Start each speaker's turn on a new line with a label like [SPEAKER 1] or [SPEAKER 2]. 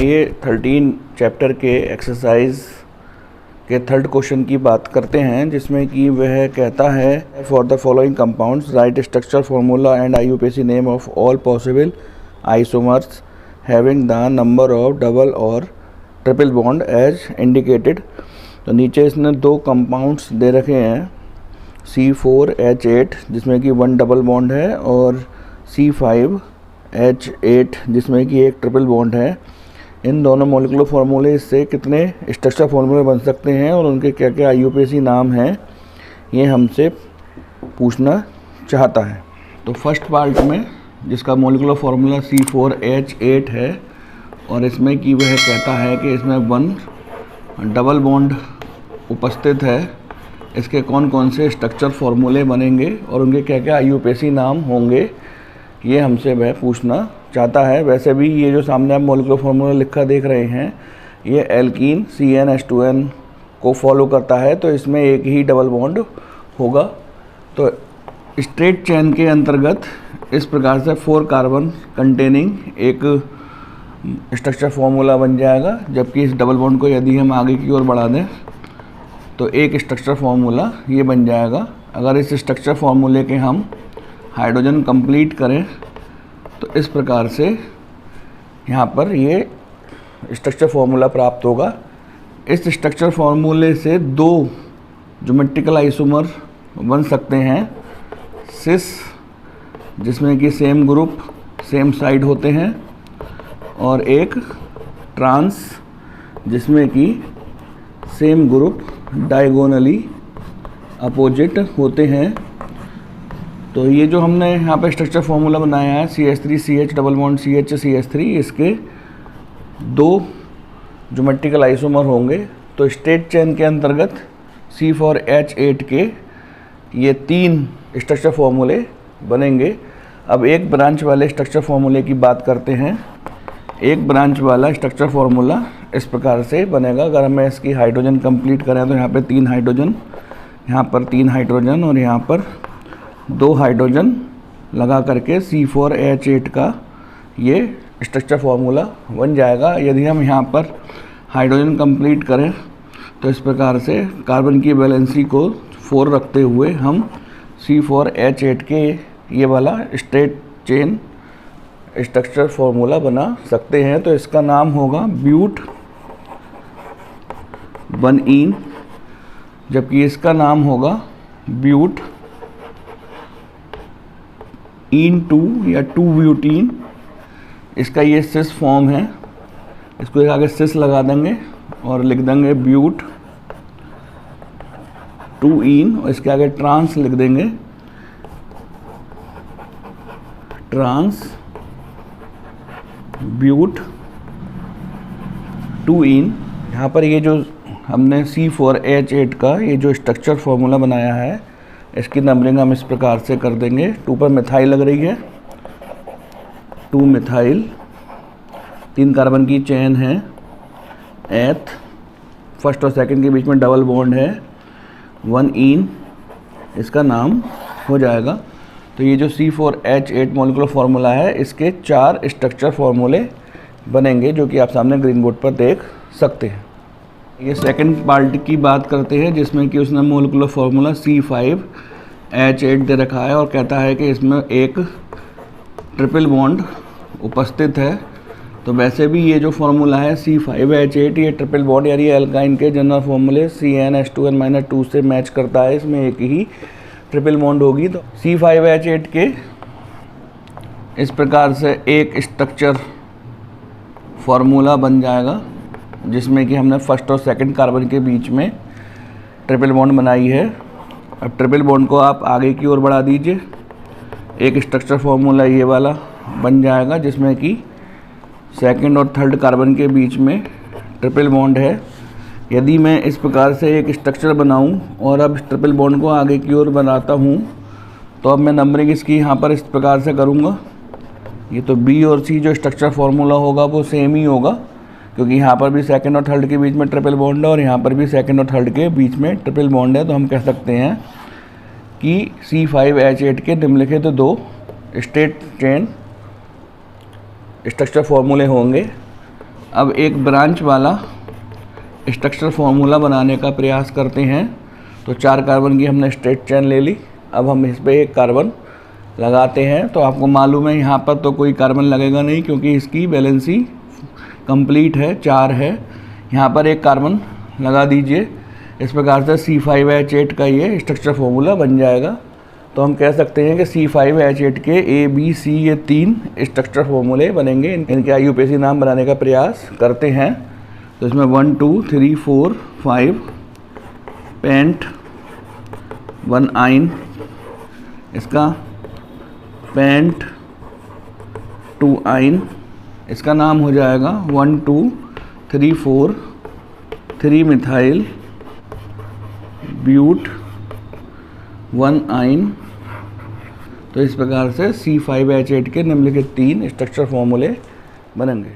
[SPEAKER 1] आइए 13 चैप्टर के एक्सरसाइज के थर्ड क्वेश्चन की बात करते हैं, जिसमें कि वह कहता है for the following compounds right structure formula and IUPAC name of all possible isomers having the number of double और ट्रिपल बॉन्ड एज इंडिकेटेड। तो नीचे इसने दो कंपाउंड्स दे रखे हैं, C4H8 जिसमें कि 1 डबल बॉन्ड है और C5H8 जिसमें कि एक ट्रिपल बॉन्ड है। इन दोनों मॉलिक्यूलर फार्मूले से कितने स्ट्रक्चर फार्मूले बन सकते हैं और उनके क्या क्या IUPAC नाम हैं, ये हमसे पूछना चाहता है। तो फर्स्ट पार्ट में जिसका मॉलिक्यूलर फार्मूला C4H8 है और इसमें कि वह कहता है कि इसमें 1 डबल बॉन्ड उपस्थित है, इसके कौन कौन से स्ट्रक्चर फार्मूले बनेंगे और उनके क्या क्या IUPAC नाम होंगे, ये हमसे वह पूछना चाहता है। वैसे भी ये जो सामने आप मॉलिक्यूलर फार्मूला लिखा देख रहे हैं, ये एल्कीन CnH2n को फॉलो करता है, तो इसमें एक ही डबल बॉन्ड होगा। तो स्ट्रेट चेन के अंतर्गत इस प्रकार से 4 कार्बन कंटेनिंग एक स्ट्रक्चर फार्मूला बन जाएगा, जबकि इस डबल बॉन्ड को यदि हम आगे की ओर बढ़ा दें तो एक स्ट्रक्चर फार्मूला ये बन जाएगा। अगर इस स्ट्रक्चर फार्मूले के हम हाइड्रोजन कंप्लीट करें तो इस प्रकार से यहाँ पर ये स्ट्रक्चर फार्मूला प्राप्त होगा। इस स्ट्रक्चर फार्मूले से 2 ज्योमेट्रिकल आइसोमर बन सकते हैं, सिस जिसमें कि सेम ग्रुप सेम साइड होते हैं और एक ट्रांस जिसमें कि सेम ग्रुप डायगोनली अपोजिट होते हैं। तो ये जो हमने यहाँ पे स्ट्रक्चर फार्मूला बनाया है CH3CH डबल बॉन्ड CH3, इसके 2 ज्योमेट्रिकल आइसोमर होंगे। तो स्ट्रेट चेन के अंतर्गत C4H8 के ये 3 स्ट्रक्चर फार्मूले बनेंगे। अब एक ब्रांच वाले स्ट्रक्चर फार्मूले की बात करते हैं। एक ब्रांच वाला स्ट्रक्चर फार्मूला इस प्रकार से बनेगा। अगर हमें इसकी हाइड्रोजन कंप्लीट करें तो यहाँ पे 3 हाइड्रोजन, यहाँ पर 3 हाइड्रोजन और यहाँ पर 2 हाइड्रोजन लगा करके C4H8 का ये स्ट्रक्चर फार्मूला बन जाएगा। यदि हम यहाँ पर हाइड्रोजन कंप्लीट करें तो इस प्रकार से कार्बन की वैलेंसी को 4 रखते हुए हम C4H8 के ये वाला स्ट्रेट चेन स्ट्रक्चर फार्मूला बना सकते हैं। तो इसका नाम होगा ब्यूट 1इन, जबकि इसका नाम होगा ब्यूट इन 2 या 2 ब्यूटीन। इसका ये सिस फॉर्म है, इसको एक आगे सिस लगा देंगे और लिख देंगे ब्यूट 2इन और इसके आगे ट्रांस लिख देंगे, ट्रांस ब्यूट 2इन। यहाँ पर ये जो हमने C4H8 का ये जो स्ट्रक्चर फार्मूला बनाया है, इसकी नंबरिंग हम इस प्रकार से कर देंगे। 2 पर मिथाइल लग रही है, 2 मिथाइल, 3 कार्बन की चेन है, एथ फर्स्ट और सेकंड के बीच में डबल बॉन्ड है, 1इन इसका नाम हो जाएगा। तो ये जो C4H8 मॉलिक्यूलर फार्मूला है, इसके 4 स्ट्रक्चर फार्मूले बनेंगे, जो कि आप सामने ग्रीन बोर्ड पर देख सकते हैं। ये सेकंड पार्ट की बात करते हैं, जिसमें कि उसने मॉलिक्यूलर फार्मूला C5H8 दे रखा है और कहता है कि इसमें एक ट्रिपल बॉन्ड उपस्थित है। तो वैसे भी ये जो फार्मूला है C5H8, ये ट्रिपल बॉन्ड यानी एल्काइन के जनरल फार्मूले CnH2n-2 से मैच करता है, इसमें एक ही ट्रिपल बॉन्ड होगी। तो C5H8 के इस प्रकार से एक स्ट्रक्चर फार्मूला बन जाएगा, जिसमें कि हमने फर्स्ट और सेकंड कार्बन के बीच में ट्रिपल बॉन्ड बनाई है। अब ट्रिपल बॉन्ड को आप आगे की ओर बढ़ा दीजिए, एक स्ट्रक्चर फार्मूला ये वाला बन जाएगा, जिसमें कि सेकंड और थर्ड कार्बन के बीच में ट्रिपल बॉन्ड है। यदि मैं इस प्रकार से एक स्ट्रक्चर बनाऊं और अब ट्रिपल बॉन्ड को आगे की ओर बनाता हूं, तो अब मैं नंबरिंग इसकी यहाँ पर इस प्रकार से करूँगा। ये तो B और C जो स्ट्रक्चर फार्मूला होगा वो सेम ही होगा, क्योंकि यहाँ पर भी सेकंड और थर्ड के बीच में ट्रिपल बॉन्ड है और यहाँ पर भी सेकंड और थर्ड के बीच में ट्रिपल बॉन्ड है। तो हम कह सकते हैं कि C5H8 के निम्नलिखित 2 स्ट्रेट चेन स्ट्रक्चर फॉर्मूले होंगे अब एक ब्रांच वाला स्ट्रक्चरल फार्मूला बनाने का प्रयास करते हैं। तो 4 कार्बन की हमने स्ट्रेट चेन ले ली। अब हम इस पर एक कार्बन लगाते हैं। तो आपको मालूम है यहाँ पर तो कोई कार्बन लगेगा नहीं, क्योंकि इसकी वैलेंसी कंप्लीट है, 4 है। यहाँ पर एक कार्बन लगा दीजिए। इस प्रकार से C5H8 का ये स्ट्रक्चर फार्मूला बन जाएगा। तो हम कह सकते हैं कि C5H8 के ABC ये 3 स्ट्रक्चर फार्मूले बनेंगे। इनके IUPAC नाम बनाने का प्रयास करते हैं। तो इसमें 1 2 3 4 5 पेंट 1 आइन, इसका पेंट 2 आइन, इसका नाम हो जाएगा 1 2 3 4 3 मिथाइल ब्यूट 1 आइन। तो इस प्रकार से C5H8 के निम्नलिखित 3 स्ट्रक्चर फार्मूले बनेंगे।